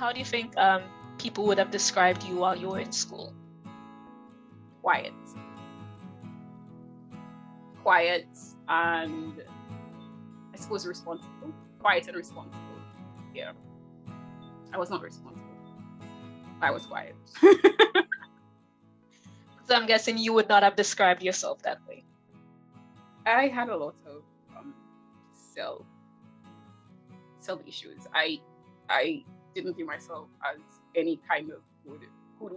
how do you think people would have described you while you were in school? Quiet, and I suppose responsible. Quiet and responsible. Yeah, I was not responsible. I was quiet. So I'm guessing you would not have described yourself that way. I had a lot of self issues. I didn't view myself as any kind of good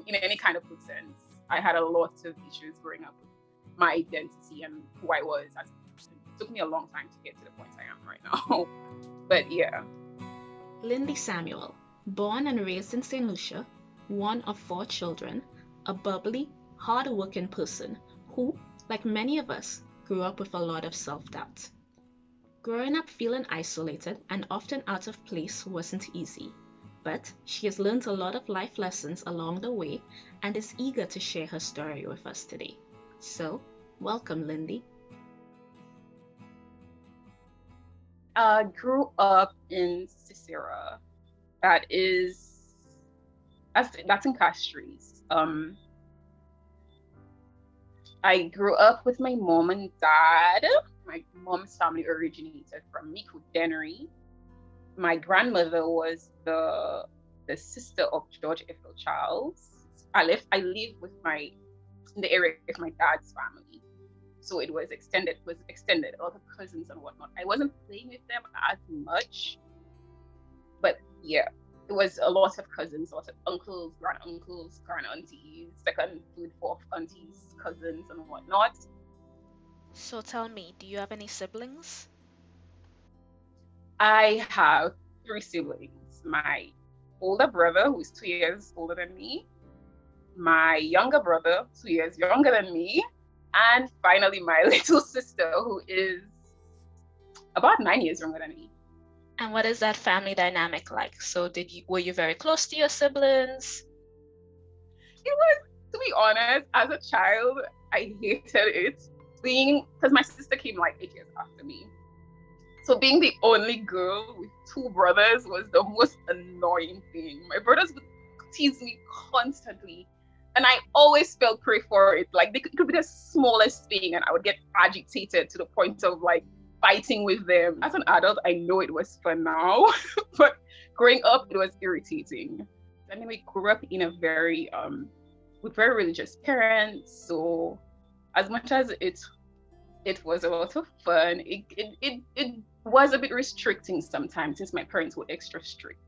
in any kind of good sense. I had a lot of issues growing up with my identity and who I was as a person. It took me a long time to get to the point I am right now. But yeah. Lindy Samuel, born and raised in St. Lucia, one of 4 children, a bubbly, hard-working person who, like many of us, grew up with a lot of self-doubt. Growing up feeling isolated and often out of place wasn't easy, but she has learned a lot of life lessons along the way and is eager to share her story with us today. So, welcome, Lindy. I grew up in Ciceron. That's in Castries. I grew up with my mom and dad. My mom's family originated from Miku Dennery. My grandmother was the sister of George Eiffel Charles. I live in the area with my dad's family, so it was extended. A lot of cousins and whatnot. I wasn't playing with them as much, but yeah, it was a lot of cousins, a lot of uncles, grand aunties, second, third, fourth aunties, cousins, and whatnot. So tell me, do you have any siblings? I have 3 siblings. My older brother, who's 2 years older than me, my younger brother, 2 years younger than me, and finally my little sister, who is about 9 years younger than me. And what is that family dynamic like? So were you very close to your siblings? It was, to be honest, as a child, I hated it. Because my sister came like 8 years after me. So being the only girl with 2 brothers was the most annoying thing. My brothers would tease me constantly, and I always felt prey for it. Like, it could be the smallest thing, and I would get agitated to the point of like fighting with them. As an adult, I know it was fun now, but growing up, it was irritating. I mean, we grew up in a with very religious parents, so as much as it was a lot of fun, it was a bit restricting sometimes since my parents were extra strict.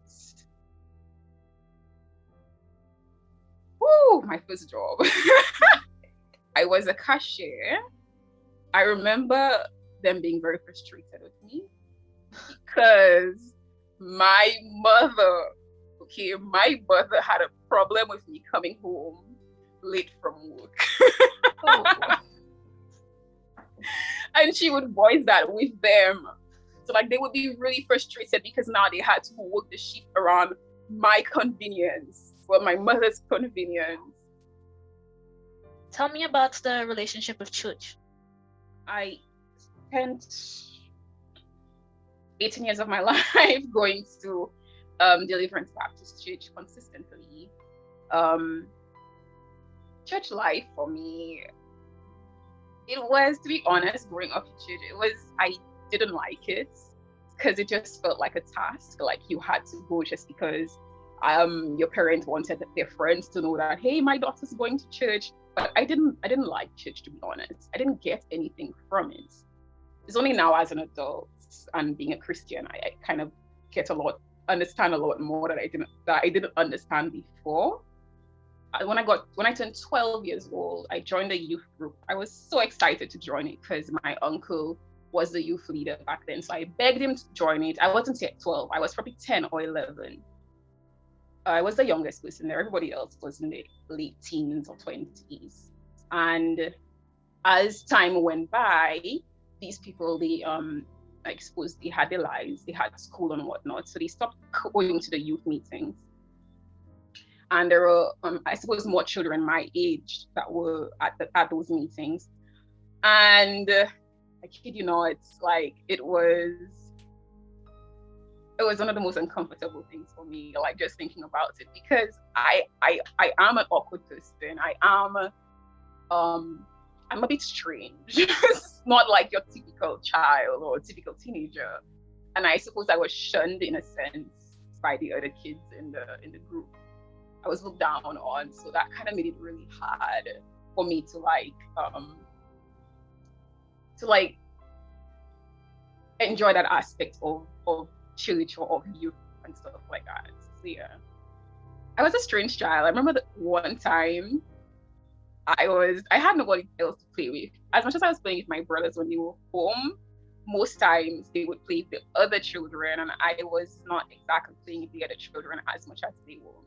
Woo, my first job. I was a cashier. I remember them being very frustrated with me because my mother had a problem with me coming home late from work. Oh. And she would voice that with them. So like they would be really frustrated because now they had to work the shift around my convenience, well, my mother's convenience. Tell me about the relationship with church. I spent 18 years of my life going to Deliverance Baptist Church consistently. Church life for me, it was, to be honest, growing up in church, I didn't like it because it just felt like a task. Like you had to go just because your parents wanted their friends to know that, hey, my daughter's going to church. But I didn't like church, to be honest. I didn't get anything from it. It's only now as an adult and being a Christian, I kind of understand a lot more that I didn't understand before. When I turned 12 years old, I joined a youth group. I was so excited to join it because my uncle was the youth leader back then. So I begged him to join it. I wasn't yet 12. I was probably 10 or 11. I was the youngest person there. Everybody else was in the late teens or 20s. And as time went by, these people, I suppose they had their lives, they had school and whatnot. So they stopped going to the youth meetings. And there were, I suppose, more children my age that were at those meetings. And I kid you not, it was it was one of the most uncomfortable things for me, like just thinking about it, because I am an awkward person. I'm a bit strange. Not like your typical child or typical teenager. And I suppose I was shunned in a sense by the other kids in the group. I was looked down on, so that kind of made it really hard for me to enjoy that aspect of church or of youth and stuff like that. So yeah, I was a strange child. I remember that one time I had nobody else to play with. As much as I was playing with my brothers when they were home, most times they would play with the other children, and I was not exactly playing with the other children as much as they were.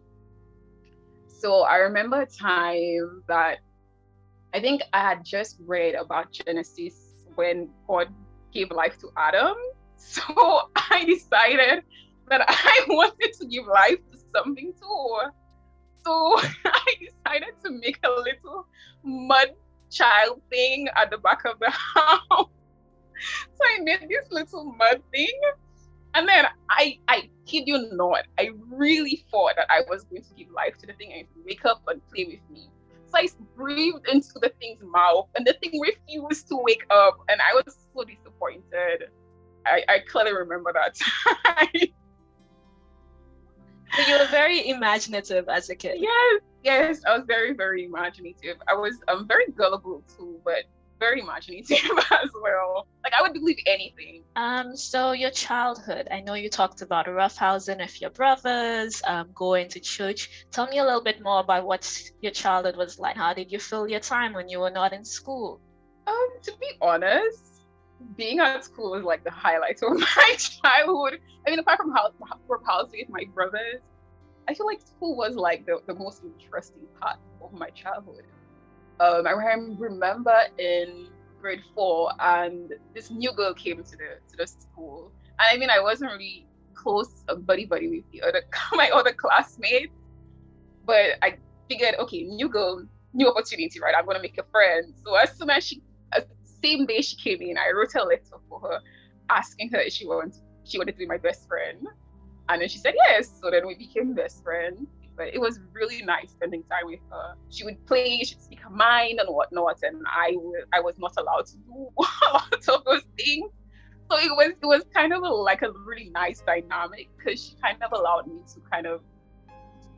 So I remember a time that I think I had just read about Genesis when God gave life to Adam. So I decided that I wanted to give life to something too. So I decided to make a little mud child thing at the back of the house. So I made this little mud thing. And then I kid you not, I really thought that I was going to give life to the thing and wake up and play with me. So I breathed into the thing's mouth and the thing refused to wake up. And I was so disappointed. I clearly remember that time. So you were very imaginative as a kid. Yes, I was very, very imaginative. I was very gullible too, but very imaginative as well. Like I would believe anything. So your childhood, I know you talked about roughhousing with your brothers, going to church. Tell me a little bit more about what your childhood was like. How did you fill your time when you were not in school? To be honest, being at school was like the highlight of my childhood. I mean, apart from housing with my brothers, I feel like school was like the most interesting part of my childhood. I remember in grade 4, and this new girl came to the school, and I mean, I wasn't really close buddy with my other classmates, but I figured, okay, new girl, new opportunity, right? I'm gonna make a friend. So as soon as same day she came in, I wrote a letter for her, asking her if she wanted to be my best friend, and then she said yes. So then we became best friends. But it was really nice spending time with her. She would play, she'd speak her mind and whatnot, and I was not allowed to do a lot of those things. So it was kind of like a really nice dynamic, because she kind of allowed me to kind of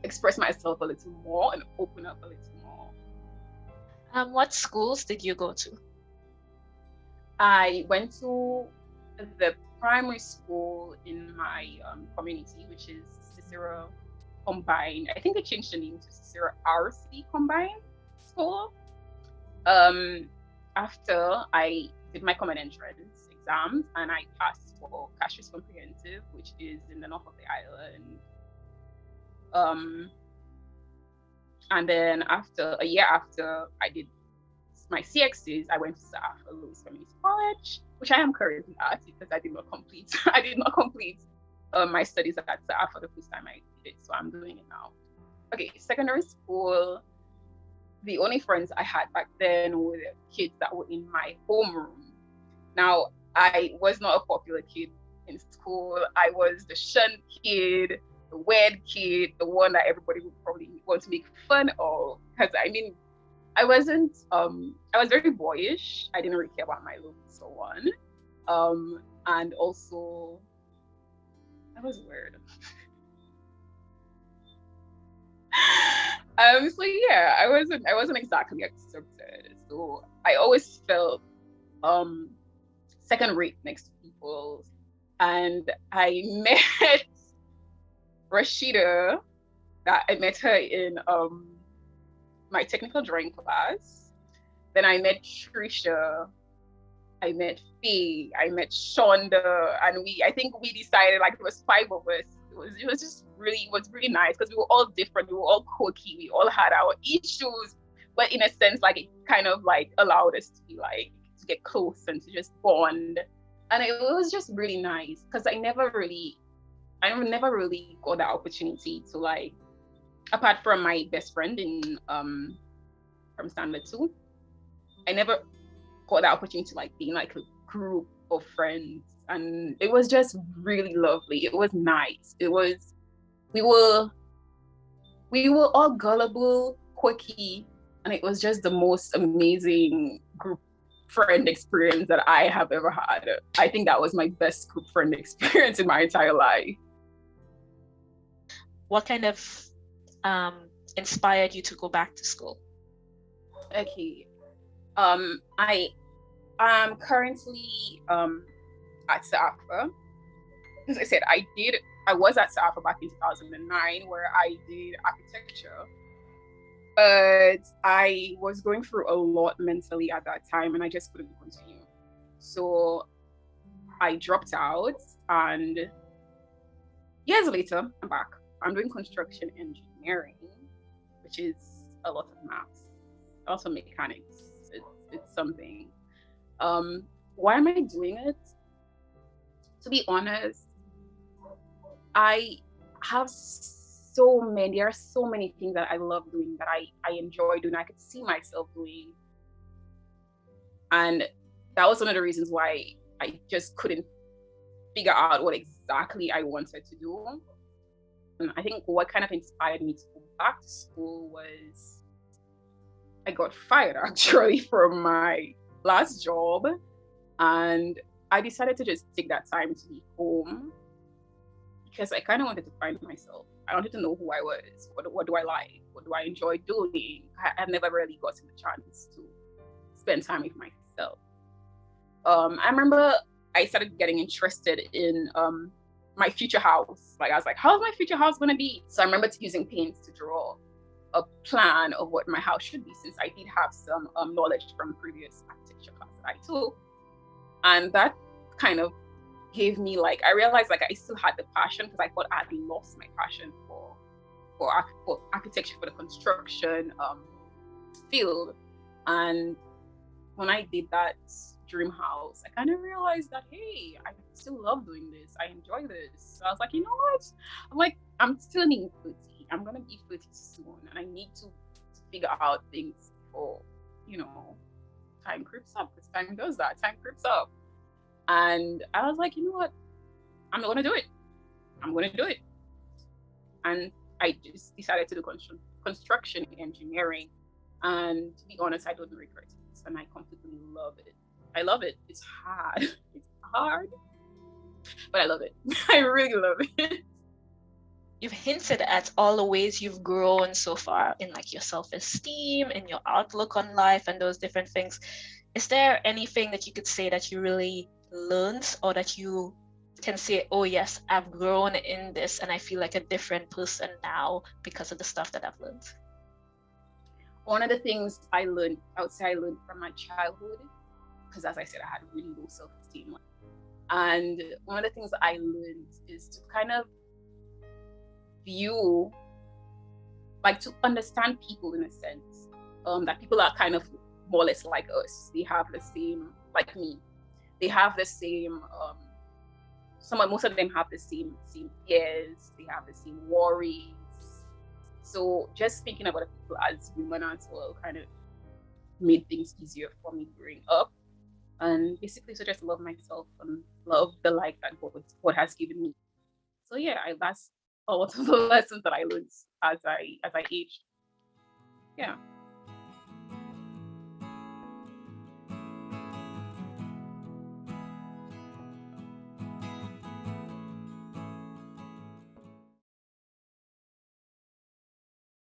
express myself a little more and open up a little more. What schools did you go to? I went to the primary school in my community, which is Ciceron Combined. I think they changed the name to Ciceron RC Combined School. After I did my common entrance exams and I passed for Cashier's Comprehensive, which is in the north of the island. And then a year after I did my CXCs, I went to South Louis Community College, which I am currently at because I did not complete my studies at SAF for the first time I did it, so I'm doing it now. Okay, secondary school, the only friends I had back then were the kids that were in my homeroom. Now, I was not a popular kid in school. I was the shunned kid, the weird kid, the one that everybody would probably want to make fun of. Because I mean, I was very boyish. I didn't really care about my looks and so on. And also, I was weird. So yeah, I wasn't exactly accepted. So I always felt second rate next to people. And I met Rashida, I met her in my technical drawing class. Then I met Trisha, I met Faye, I met Shonda, and I think we decided, like, it was 5 of us. It was really nice because we were all different, we were all quirky, we all had our issues, but in a sense, like, it kind of like allowed us to be like to get close and to just bond. And it was just really nice because I never really got the opportunity to, like, apart from my best friend in from Standard 2, I never got the opportunity to, like, be in like a group of friends and it was just really lovely. It was nice. We were all gullible, quirky, and it was just the most amazing group friend experience that I have ever had. I think that was my best group friend experience in my entire life. What kind of inspired you to go back to school? Okay. I am currently at SAFA. As I said, I was at SAFA back in 2009 where I did architecture. But I was going through a lot mentally at that time and I just couldn't continue. So I dropped out, and years later, I'm back. I'm doing construction engineering, which is a lot of maths, also mechanics. It's something. Why am I doing it? To be honest, there are so many things that I love doing, that I enjoy doing, I could see myself doing. And that was one of the reasons why I just couldn't figure out what exactly I wanted to do. And I think what kind of inspired me to go back to school was I got fired actually from my last job. And I decided to just take that time to be home because I kind of wanted to find myself. I wanted to know who I was. What do I like? What do I enjoy doing? I've never really gotten the chance to spend time with myself. I remember I started getting interested in my future house. Like I was like, how's my future house gonna be? So I remember using paints to draw a plan of what my house should be, since I did have some knowledge from previous architecture class that I took. And that kind of gave me, like, I realized like I still had the passion, because I thought I had lost my passion for architecture, for the construction field. And when I did that dream house, I kind of realized that, hey, I still love doing this. I enjoy this. So I was like, you know what? I'm turning 30. I'm gonna be 30 soon, and I need to figure out things before, time creeps up. Because time does that. Time creeps up. And I was like, you know what? I'm not gonna do it. I'm gonna do it. And I just decided to do construction engineering. And to be honest, I don't regret it. And I completely love it. I love it. It's hard. It's hard. But I love it. I really love it. You've hinted at all the ways you've grown so far in like your self-esteem, in your outlook on life, and those different things. Is there anything that you could say that you really learned, or that you can say, oh yes, I've grown in this and I feel like a different person now because of the stuff that I've learned? One of the things I learned from my childhood, because as I said, I had really low self-esteem. And one of the things I learned is to kind of view, like to understand people in a sense, that people are kind of more or less like us. They have the same, like me, they have the same, most of them have the same fears, they have the same worries. So just thinking about people as women as well kind of made things easier for me growing up. And basically, so just love myself and love the life that God has given me. So yeah, that's a lot of the lessons that I learned as I aged. Yeah.